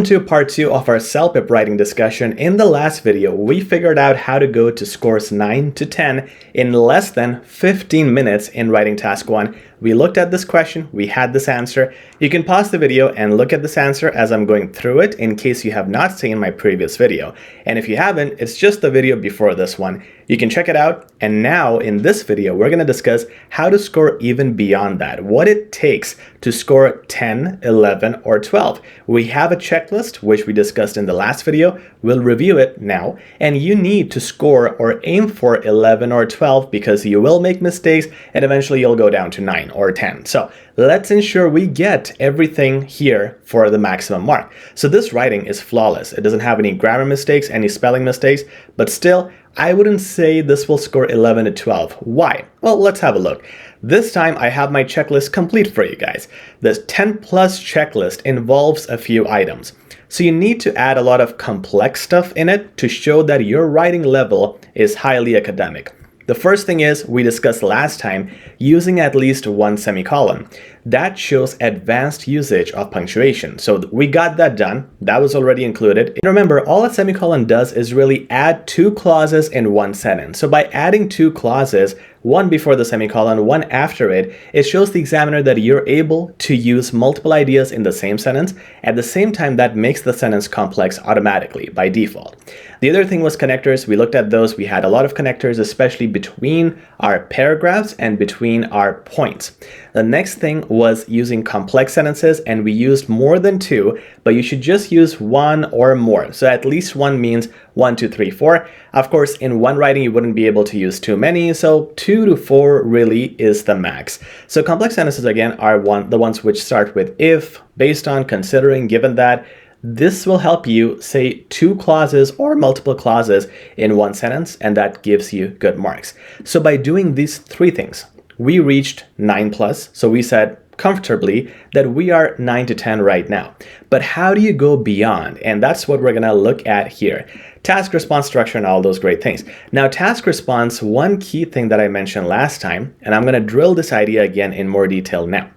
To part 2 of our CELPIP writing discussion. In the last video, we figured out how to go to scores 9 to 10 in less than 15 minutes in writing task 1. We looked at this question, we had this answer. You can pause the video and look at this answer as I'm going through it in case you have not seen my previous video. And if you haven't, it's just the video before this one. You can check it out. And now in this video, we're going to discuss how to score even beyond that, what it takes to score 10, 11, or 12. We have a checklist, which we discussed in the last video. We'll review it now. And you need to score or aim for 11 or 12 because you will make mistakes and eventually you'll go down to 9 or 10. So let's ensure we get everything here for the maximum mark. So this writing is flawless. It doesn't have any grammar mistakes, any spelling mistakes, but still, I wouldn't say this will score 11 to 12. Why? Well, let's have a look. This time I have my checklist complete for you guys. This 10 plus checklist involves a few items. So you need to add a lot of complex stuff in it to show that your writing level is highly academic. The first thing is, we discussed last time, using at least one semicolon. That shows advanced usage of punctuation. So we got that done. That was already included. And remember, all a semicolon does is really add two clauses in one sentence. So by adding two clauses, one before the semicolon, one after it, it shows the examiner that you're able to use multiple ideas in the same sentence. At the same time, that makes the sentence complex automatically by default. The other thing was connectors. We looked at those. We had a lot of connectors, especially between our paragraphs and between our points. The next thing was using complex sentences, and we used more than two, but you should just use one or more. So at least one means 1, 2, 3, 4. Of course, in one writing, you wouldn't be able to use too many, so 2 to 4 really is the max. So complex sentences, again, are the ones which start with if, based on, considering, given that. This will help you say two clauses or multiple clauses in one sentence, and that gives you good marks. So by doing these three things, we reached 9 plus. So we said comfortably that we are 9 to 10 right now. But how do you go beyond? And that's what we're going to look at here. Task response structure and all those great things. Now, task response, one key thing that I mentioned last time, and I'm going to drill this idea again in more detail now,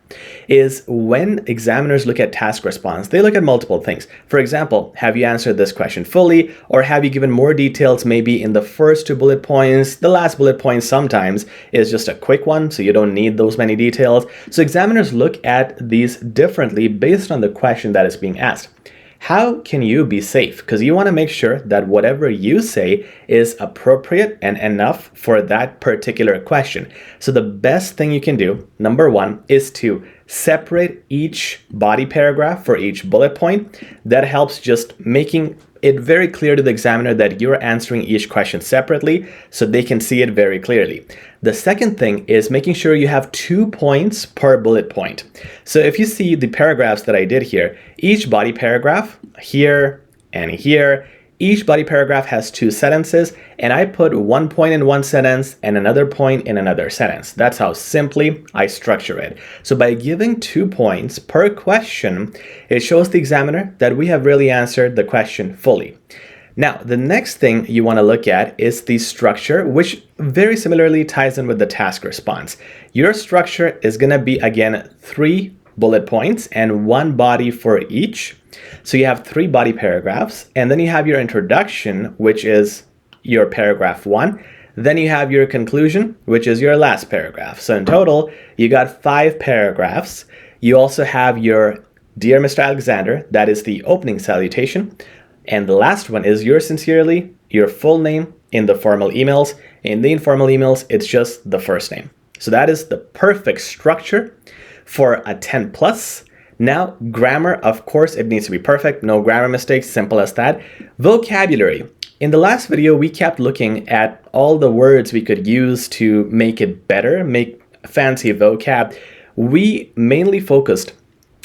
is when examiners look at task response, they look at multiple things. For example, have you answered this question fully, or have you given more details maybe in the first 2 bullet points? The last bullet point sometimes is just a quick one, so you don't need those many details. So examiners look at these differently based on the question that is being asked. How can you be safe? Because you want to make sure that whatever you say is appropriate and enough for that particular question. So the best thing you can do, number one, is to separate each body paragraph for each bullet point. That helps just making it very clear to the examiner that you're answering each question separately so they can see it very clearly. The second thing is making sure you have 2 points per bullet point. So if you see the paragraphs that I did here, each body paragraph here and here, each body paragraph has 2 sentences, and I put 1 point in one sentence and another point in another sentence. That's how simply I structure it. So by giving 2 points per question, it shows the examiner that we have really answered the question fully. Now, the next thing you want to look at is the structure, which very similarly ties in with the task response. Your structure is going to be, again, 3 bullet points and 1 body for each. So you have 3 body paragraphs, and then you have your introduction, which is your paragraph 1. Then you have your conclusion, which is your last paragraph. So in total, you got 5 paragraphs. You also have your Dear Mr. Alexander, that is the opening salutation. And the last one is yours sincerely, your full name in the formal emails. In the informal emails, it's just the first name. So that is the perfect structure for a 10 plus. Now, grammar, of course, it needs to be perfect. No grammar mistakes, simple as that. Vocabulary. In the last video, we kept looking at all the words we could use to make it better, make fancy vocab. We mainly focused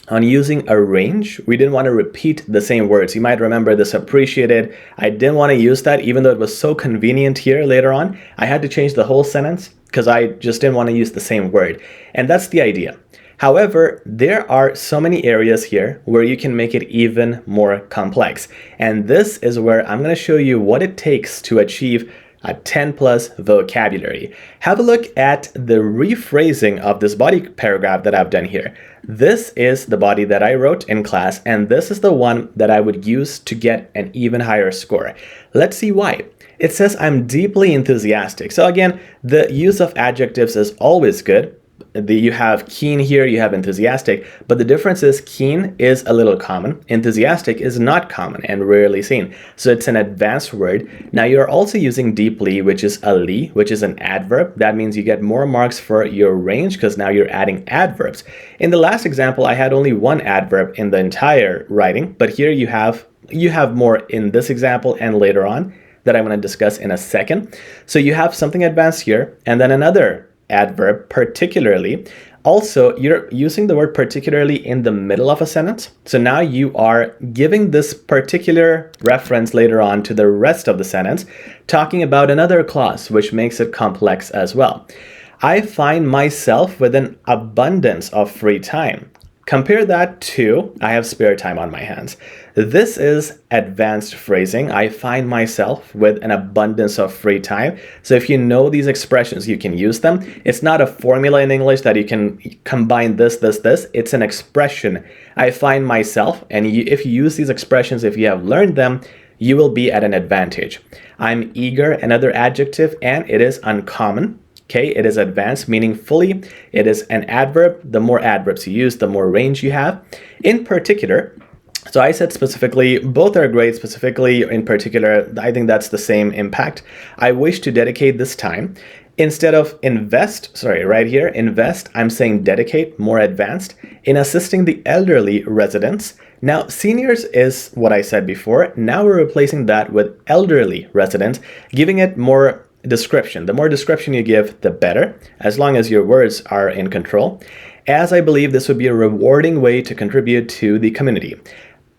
on using a range. We didn't want to repeat the same words. You might remember this appreciated. I didn't want to use that, even though it was so convenient here later on. I had to change the whole sentence because I just didn't want to use the same word. And that's the idea. However, there are so many areas here where you can make it even more complex. And this is where I'm going to show you what it takes to achieve a 10 plus vocabulary. Have a look at the rephrasing of this body paragraph that I've done here. This is the body that I wrote in class, and this is the one that I would use to get an even higher score. Let's see why. It says I'm deeply enthusiastic. So again, the use of adjectives is always good. You have keen here, you have enthusiastic, but the difference is keen is a little common, enthusiastic is not common and rarely seen. So it's an advanced word. Now you're also using deeply, which is a li, which is an adverb. That means you get more marks for your range because now you're adding adverbs. In the last example, I had only one adverb in the entire writing, but here you have more in this example and later on that I'm going to discuss in a second. So you have something advanced here and then another adverb, particularly. Also, you're using the word particularly in the middle of a sentence. So now you are giving this particular reference later on to the rest of the sentence, talking about another clause, which makes it complex as well. I find myself with an abundance of free time. Compare that to, I have spare time on my hands. This is advanced phrasing. I find myself with an abundance of free time. So if you know these expressions, you can use them. It's not a formula in English that you can combine this. It's an expression. I find myself, and if you use these expressions, if you have learned them, you will be at an advantage. I'm eager, another adjective, and it is uncommon. Okay, it is advanced, meaning fully. It is an adverb. The more adverbs you use, the more range you have. In particular, so I said specifically, both are great. Specifically, in particular, I think that's the same impact. I wish to dedicate this time. Instead of invest, right here, invest, I'm saying dedicate, more advanced, in assisting the elderly residents. Now, seniors is what I said before. Now we're replacing that with elderly residents, giving it more description. The more description you give, the better, as long as your words are in control, as I believe this would be a rewarding way to contribute to the community.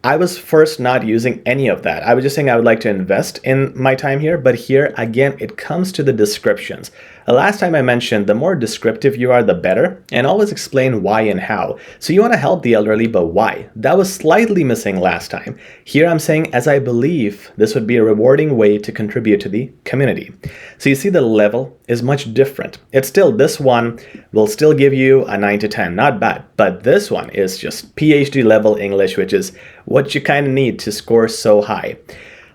I was first not using any of that. I was just saying I would like to invest in my time here, but here again, it comes to the descriptions. Last time I mentioned the more descriptive you are, the better, and always explain why and how. So you want to help the elderly, but why? That was slightly missing last time. Here I'm saying, as I believe this would be a rewarding way to contribute to the community. So you see the level is much different. It's still, this one will still give you a 9 to 10, not bad, but this one is just PhD level English, which is what you kind of need to score so high.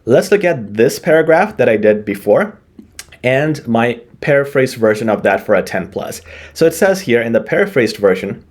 Let's look at this paragraph that I did before and my paraphrased version of that for a 10 plus. So it says here in the paraphrased version,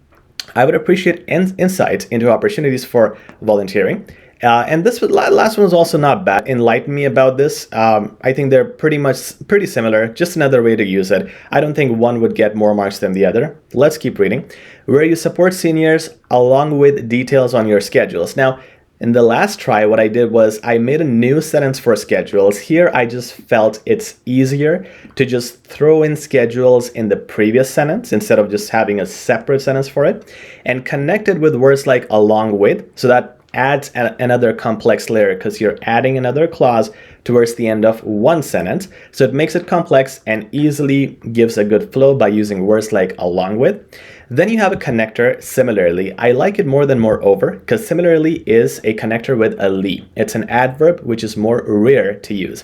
I would appreciate insights into opportunities for volunteering. And this last one was also not bad. Enlighten me about this. I think they're pretty similar, just another way to use it. I don't think one would get more marks than the other. Let's keep reading. Where you support seniors along with details on your schedules. Now, in the last try, what I did was I made a new sentence for schedules. Here, I just felt it's easier to just throw in schedules in the previous sentence instead of just having a separate sentence for it, and connect it with words like along with, so that adds another complex layer because you're adding another clause towards the end of one sentence. So it makes it complex and easily gives a good flow by using words like along with. Then you have a connector. Similarly, I like it more than moreover because similarly is a connector with a li. It's an adverb which is more rare to use.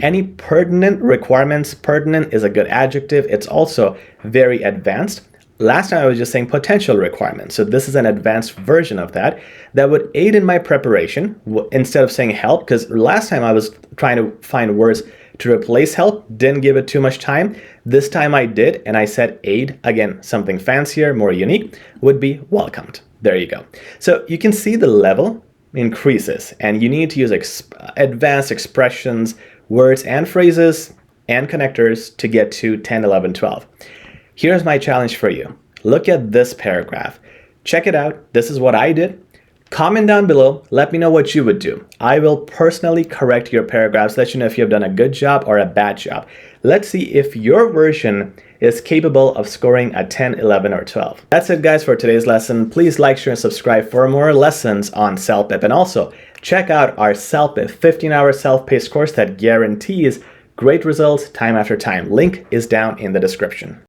Any pertinent requirements, pertinent is a good adjective. It's also very advanced. Last time I was just saying potential requirements. So this is an advanced version of that would aid in my preparation instead of saying help, because last time I was trying to find words to replace help, didn't give it too much time. This time I did, and I said aid. Again, something fancier, more unique, would be welcomed. There you go. So you can see the level increases, and you need to use advanced expressions, words and phrases and connectors to get to 10, 11, 12. Here's my challenge for you. Look at this paragraph. Check it out. This is what I did. Comment down below. Let me know what you would do. I will personally correct your paragraphs, let you know if you have done a good job or a bad job. Let's see if your version is capable of scoring a 10, 11, or 12. That's it, guys, for today's lesson. Please like, share, and subscribe for more lessons on CELPIP. And also, check out our CELPIP 15-hour self-paced course that guarantees great results time after time. Link is down in the description.